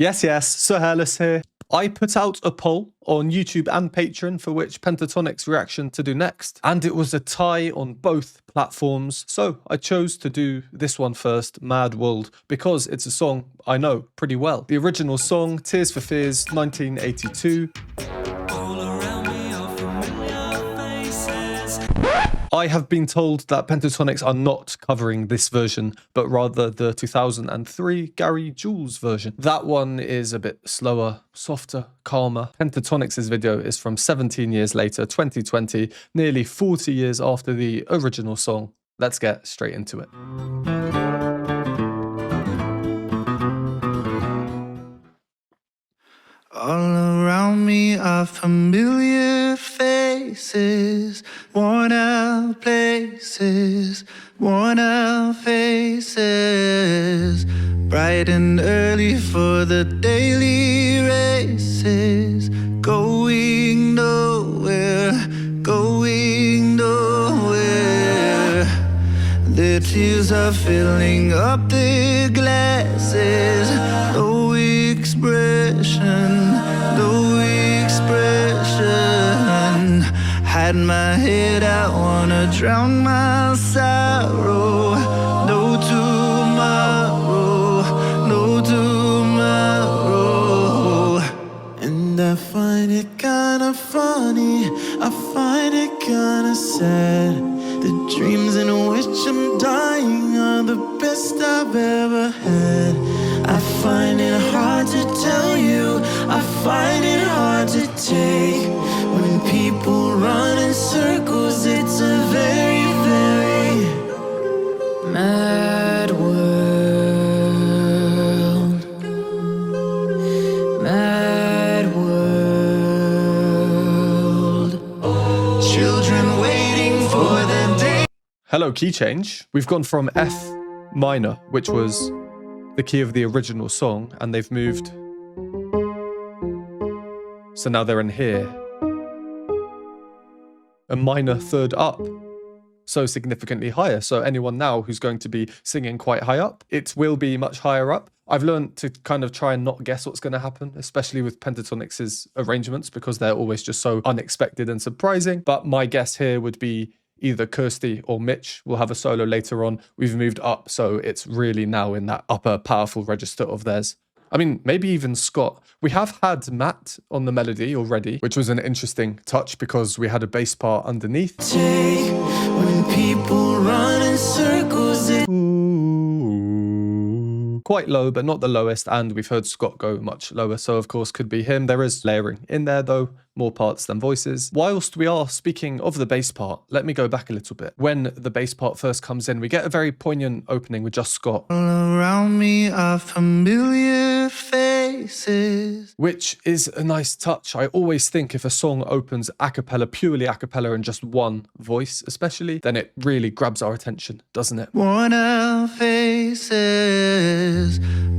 Yes, Sir Hairless here. I put out a poll on YouTube and Patreon for which Pentatonix reaction to do next, and it was a tie on both platforms, so I chose to do this one first, Mad World, because it's a song I know pretty well. The original song, Tears for Fears, 1982. I have been told that Pentatonix are not covering this version, but rather the 2003 Gary Jules version. That one is a bit slower, softer, calmer. Pentatonix's video is from 17 years later, 2020, nearly 40 years after the original song. Let's get straight into it. All around me are familiar faces, worn out places, worn out faces. Bright and early for the daily races, going nowhere, going nowhere. Their tears are filling up their glasses. No expression, no expression. Hide my head, I wanna drown my sorrow. No tomorrow, no tomorrow. And I find it kinda funny, I find it kinda sad. The dreams in which I'm dying are the best I've ever had. I find it hard to tell you, I find it hard to take. When people run in circles, it's a very, very mad world. Mad world. Children waiting for the day. Hello, key change. We've gone from F minor, which was the key of the original song, and they've moved. So now they're in here. A minor third up. So significantly higher. So anyone now who's going to be singing quite high up, it will be much higher up. I've learned to kind of try and not guess what's going to happen, especially with Pentatonix's arrangements, because they're always just so unexpected and surprising. But my guess here would be either Kirsty or Mitch will have a solo later on. We've moved up, so it's really now in that upper powerful register of theirs. I mean, maybe even Scott. We have had Matt on the melody already, which was an interesting touch because we had a bass part underneath. When people run in circles, Quite low, but not the lowest, and we've heard Scott go much lower, so of course could be him. There is layering in there though, more parts than voices. Whilst we are speaking of the bass part, let me go back a little bit. When the bass part first comes in, we get a very poignant opening with just Scott. all around me are familiar faces. Which is a nice touch. I always think if a song opens a cappella, purely a cappella, and just one voice especially, then it really grabs our attention, doesn't it? Worn out faces,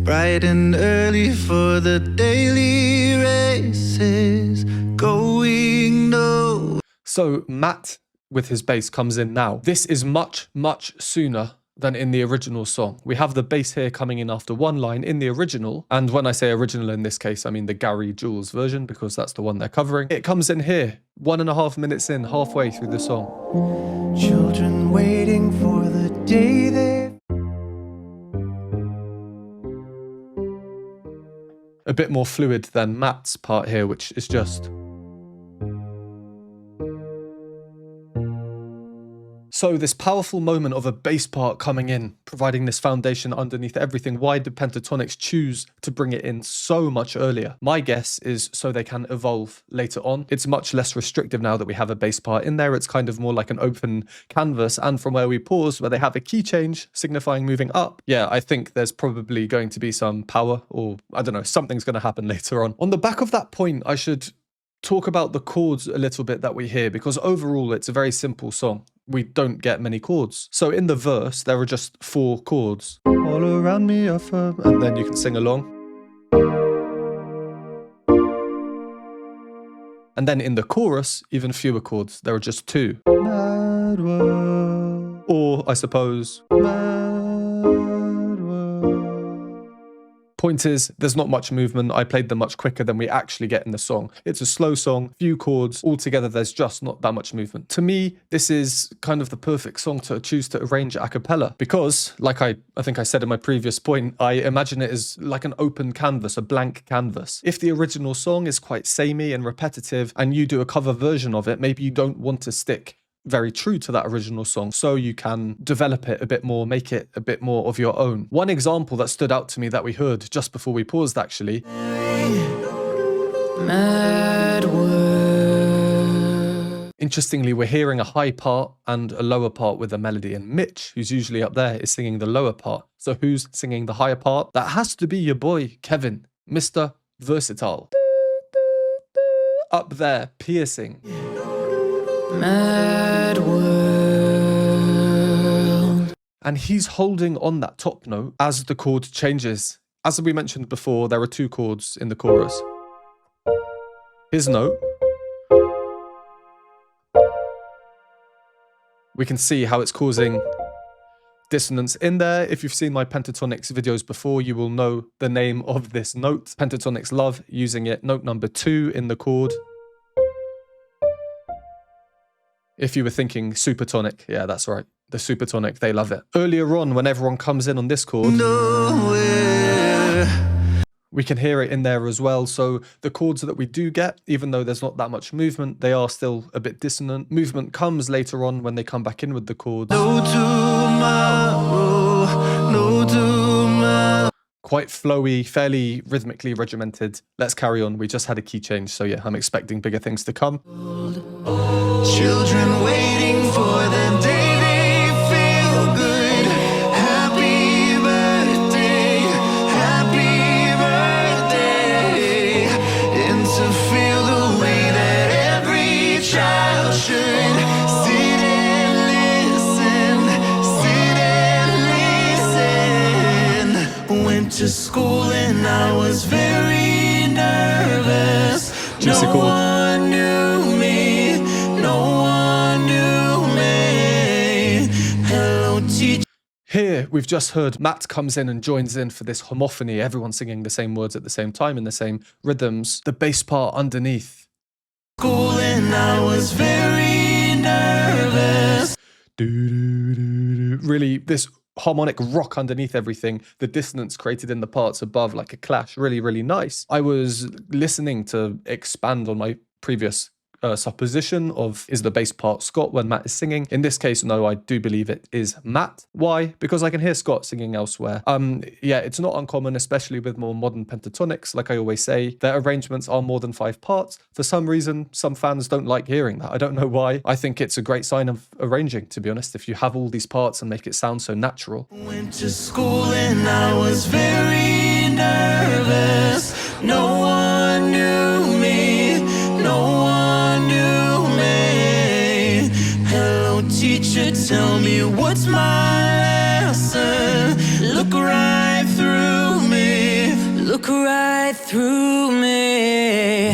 bright and early for the daily races, going nowhere. So Matt with his bass comes in now. This is much, much sooner than in the original song. We have the bass here coming in after one line in the original, and when I say original in this case, I mean the Gary Jules version, because that's the one they're covering. It comes in here, 1.5 minutes in, halfway through the song. Children waiting for the day they... A bit more fluid than Matt's part here, which is just... So this powerful moment of a bass part coming in, providing this foundation underneath everything. Why did Pentatonix choose to bring it in so much earlier? My guess is so they can evolve later on. It's much less restrictive now that we have a bass part in there. It's kind of more like an open canvas. And from where we pause, where they have a key change signifying moving up, yeah, I think there's probably going to be some power, or I don't know, something's going to happen later on. On the back of that point, I should talk about the chords a little bit that we hear, because overall it's a very simple song. We don't get many chords. So in the verse, there are just 4 chords. All around me are firm, and then you can sing along. And then in the chorus, even fewer chords. There are just 2. Mad world. Or, I suppose, mad world. Point is, there's not much movement. I played them much quicker than we actually get in the song. It's a slow song, few chords, altogether there's just not that much movement. To me, this is kind of the perfect song to choose to arrange a cappella because, like I think I said in my previous point, I imagine it as like an open canvas, a blank canvas. If the original song is quite samey and repetitive and you do a cover version of it, maybe you don't want to stick very true to that original song, so you can develop it a bit more, make it a bit more of your own. One example that stood out to me that we heard just before we paused actually. Mad world. Interestingly, we're hearing a high part and a lower part with a melody, and Mitch, who's usually up there, is singing the lower part. So who's singing the higher part? That has to be your boy, Kevin, Mr. Versatile. Up there, piercing. Mad world. And he's holding on that top note as the chord changes. As we mentioned before, there are two chords in the chorus. His note. We can see how it's causing dissonance in there. If you've seen my Pentatonix videos before, you will know the name of this note. Pentatonix love using it. Note number 2 in the chord. If you were thinking supertonic, yeah, that's right. The supertonic, they love it. Earlier on, when everyone comes in on this chord, we can hear it in there as well. So the chords that we do get, even though there's not that much movement, they are still a bit dissonant. Movement comes later on when they come back in with the chords. No tomorrow, no tomorrow. Quite flowy, fairly rhythmically regimented. Let's carry on. We just had a key change, so yeah, I'm expecting bigger things to come. Children waiting for the day they feel good. Happy birthday, and to feel the way that every child should. Sit and listen. Went to school and I was very nervous. Juicy No chord. one knew me. No one knew me. Hello, teacher. Here, we've just heard Matt comes in and joins in for this homophony, everyone singing the same words at the same time in the same rhythms. The bass part underneath. School and I was very nervous. Really, this harmonic rock underneath everything, the dissonance created in the parts above, like a clash, really, really nice. I was listening to expand on my previous supposition of, is the bass part Scott when Matt is singing? In this case, no, I do believe it is Matt. Why? Because I can hear Scott singing elsewhere. Yeah, it's not uncommon, especially with more modern pentatonics. Like I always say, their arrangements are more than 5 parts. For some reason, some fans don't like hearing that. I don't know why. I think it's a great sign of arranging, to be honest, if you have all these parts and make it sound so natural. Went to school and I was very nervous. No one knew me. No one knew me. Hello, teacher, tell me what's my lesson. Look right through me. Look right through me.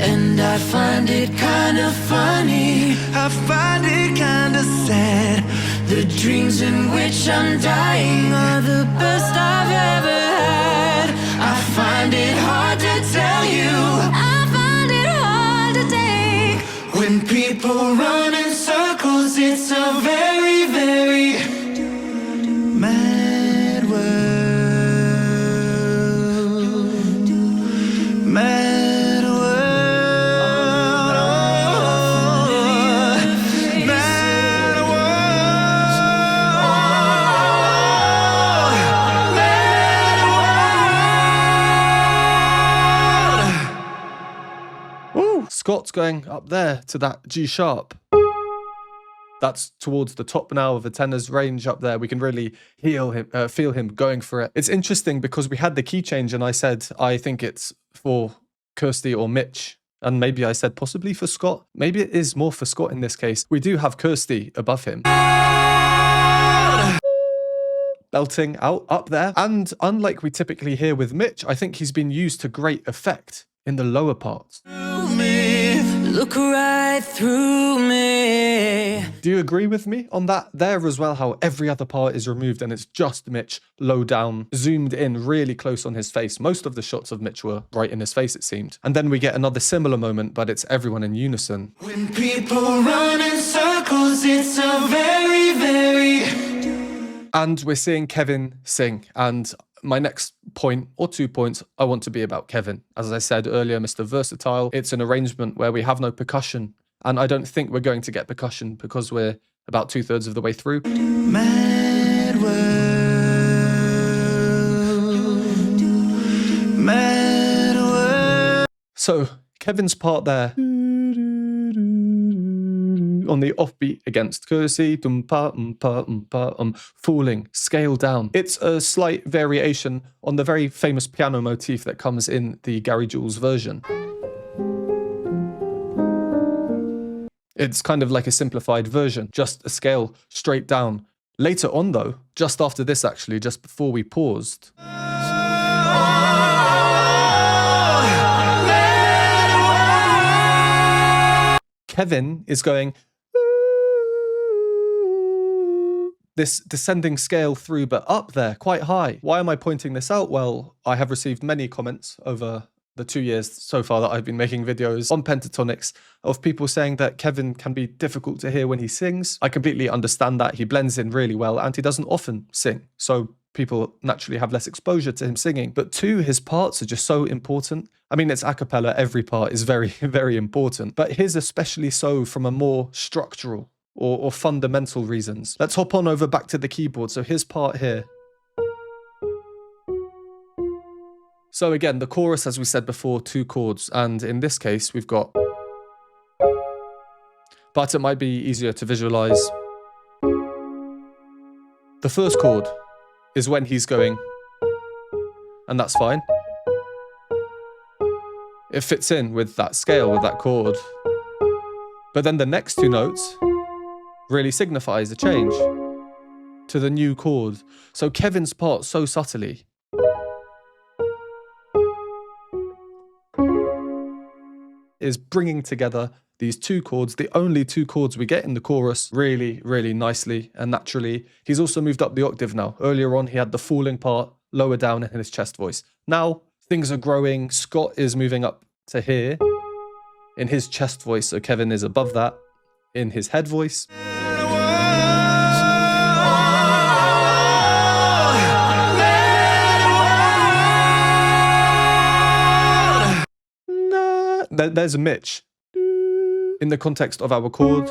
And I find it kind of funny. I find it kind of sad. The dreams in which I'm dying are the best I've ever had. I find it hard to tell you. I find it hard to take. When people run in circles, it's a very, very mad world. Mad world. Mad world. Ooh, Scott's going up there to that G sharp. That's towards the top now of the tenor's range up there. We can really feel him going for it. It's interesting because we had the key change and I said, I think it's for Kirsty or Mitch. And maybe I said possibly for Scott. Maybe it is more for Scott in this case. We do have Kirsty above him. Belting out up there. And unlike we typically hear with Mitch, I think he's been used to great effect in the lower parts. look right through me. Do you agree with me on that there as well, how every other part is removed and it's just Mitch low down, zoomed in really close on his face? Most of the shots of Mitch were right in his face, it seemed. And then we get another similar moment, but it's everyone in unison. When people run in circles, it's a very, very... And we're seeing Kevin sing, and my next point, or 2 points, I want to be about Kevin. As I said earlier, Mr. Versatile, it's an arrangement where we have no percussion, and I don't think we're going to get percussion because we're about 2/3 of the way through. Mad world, mad world. So, Kevin's part there, on the offbeat against Kersey, falling, scale down. It's a slight variation on the very famous piano motif that comes in the Gary Jules version. It's kind of like a simplified version, just a scale straight down. Later on though, just after this actually, just before we paused, Kevin is going this descending scale through, but up there, quite high. Why am I pointing this out? Well, I have received many comments over the 2 years so far that I've been making videos on Pentatonix of people saying that Kevin can be difficult to hear when he sings. I completely understand that. He blends in really well and he doesn't often sing. So people naturally have less exposure to him singing. But two, his parts are just so important. I mean, it's a cappella. Every part is very, very important. But his especially so from a more structural or fundamental reasons. Let's hop on over back to the keyboard. So his part here. So again, the chorus, as we said before, 2 chords. And in this case, we've got... But it might be easier to visualize. The first chord is when he's going, and that's fine. It fits in with that scale, with that chord. But then the next 2 notes really signifies a change to the new chord. So Kevin's part so subtly is bringing together these 2 chords, the only 2 chords we get in the chorus, really, really nicely and naturally. He's also moved up the octave now. Earlier on, he had the falling part lower down in his chest voice. Now, things are growing. Scott is moving up to here in his chest voice, so Kevin is above that in his head voice. There's a Mitch. In the context of our chord,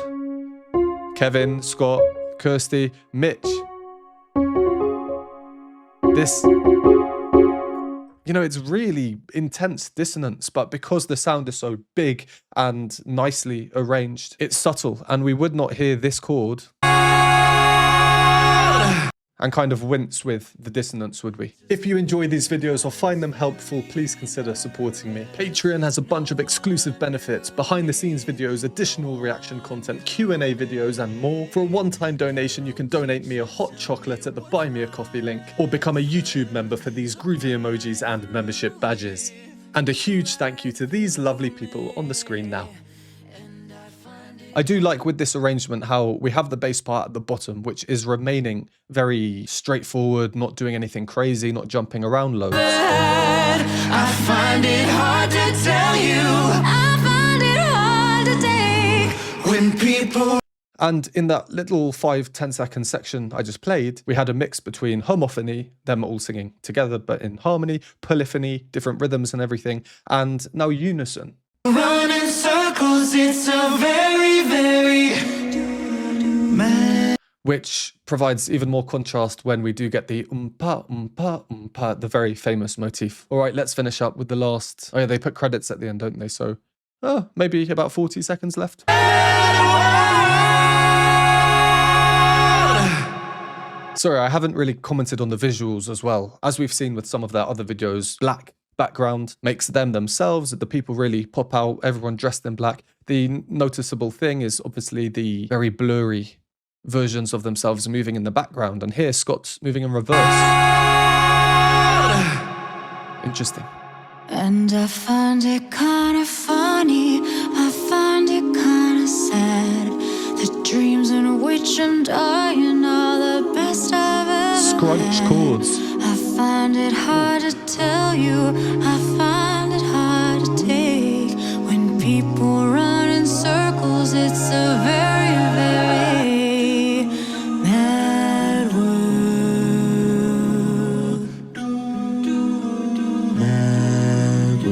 Kevin, Scott, Kirsty, Mitch. This, you know, it's really intense dissonance, but because the sound is so big and nicely arranged, it's subtle, and we would not hear this chord and kind of wince with the dissonance, would we? If you enjoy these videos or find them helpful, please consider supporting me. Patreon has a bunch of exclusive benefits, behind the scenes videos, additional reaction content, Q&A videos, and more. For a one-time donation, you can donate me a hot chocolate at the Buy Me a Coffee link, or become a YouTube member for these groovy emojis and membership badges. And a huge thank you to these lovely people on the screen now. I do like with this arrangement how we have the bass part at the bottom, which is remaining very straightforward, not doing anything crazy, not jumping around loads. I find it hard to tell you. I find it hard to take when people... And in that little 5-10 second section I just played, we had a mix between homophony, them all singing together but in harmony, polyphony, different rhythms and everything, and now unison. Run in circles, it's a very, very mad. Which provides even more contrast when we do get the the very famous motif. All right, let's finish up with the last... Oh yeah, they put credits at the end, don't they? So, maybe about 40 seconds left. Sorry, I haven't really commented on the visuals as well. As we've seen with some of their other videos, black background makes them themselves. The people really pop out, everyone dressed in black. The noticeable thing is obviously the very blurry versions of themselves moving in the background. And here, Scott's moving in reverse. Interesting. And I find it kind of funny. I find wish I'm dying, all the best I've ever Scrunch had. chords. I find it hard to tell you, I find it hard to take. When people run in circles, it's a very, very mad world. Mad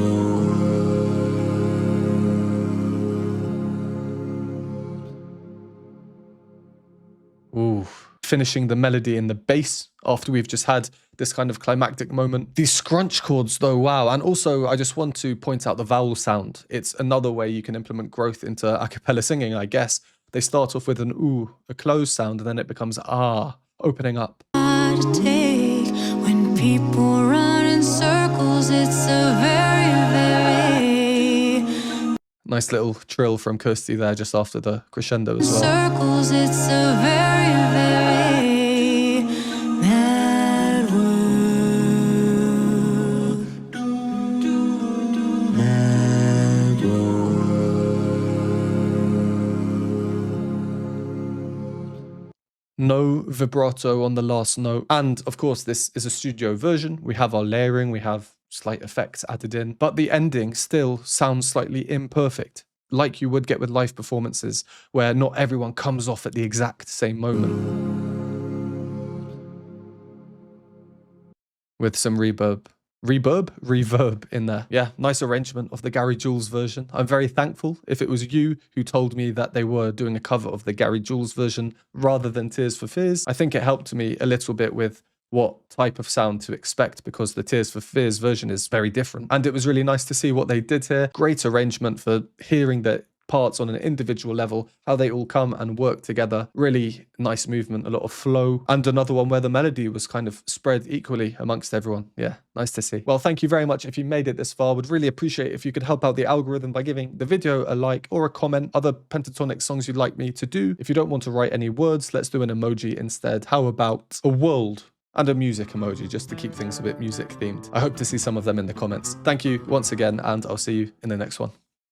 Ooh. Finishing the melody in the bass after we've just had this kind of climactic moment. These scrunch chords though, wow. And also I just want to point out the vowel sound. It's another way you can implement growth into a cappella singing, I guess. They start off with an ooh, a closed sound, and then it becomes ah, opening up. hard to take. When people run in circles, it's a very, very Nice little trill from Kirsty there just after the crescendo as well. circles, it's a very, very mad world. Mad No vibrato on the last note. And of course, this is a studio version. We have our layering, we have slight effects added in, but the ending still sounds slightly imperfect, like you would get with live performances, where not everyone comes off at the exact same moment. With some reverb in there. Yeah, nice arrangement of the Gary Jules version. I'm very thankful if it was you who told me that they were doing a cover of the Gary Jules version rather than Tears for Fears. I think it helped me a little bit with what type of sound to expect, because the Tears for Fears version is very different. And it was really nice to see what they did here. Great arrangement for hearing the parts on an individual level, how they all come and work together. Really nice movement, a lot of flow, and another one where the melody was kind of spread equally amongst everyone. Yeah, nice to see. Well, thank you very much if you made it this far. Would really appreciate if you could help out the algorithm by giving the video a like or a comment, other Pentatonix songs you'd like me to do. If you don't want to write any words, let's do an emoji instead. How about a world and a music emoji, just to keep things a bit music themed? I hope to see some of them in the comments. Thank you once again, and I'll see you in the next one.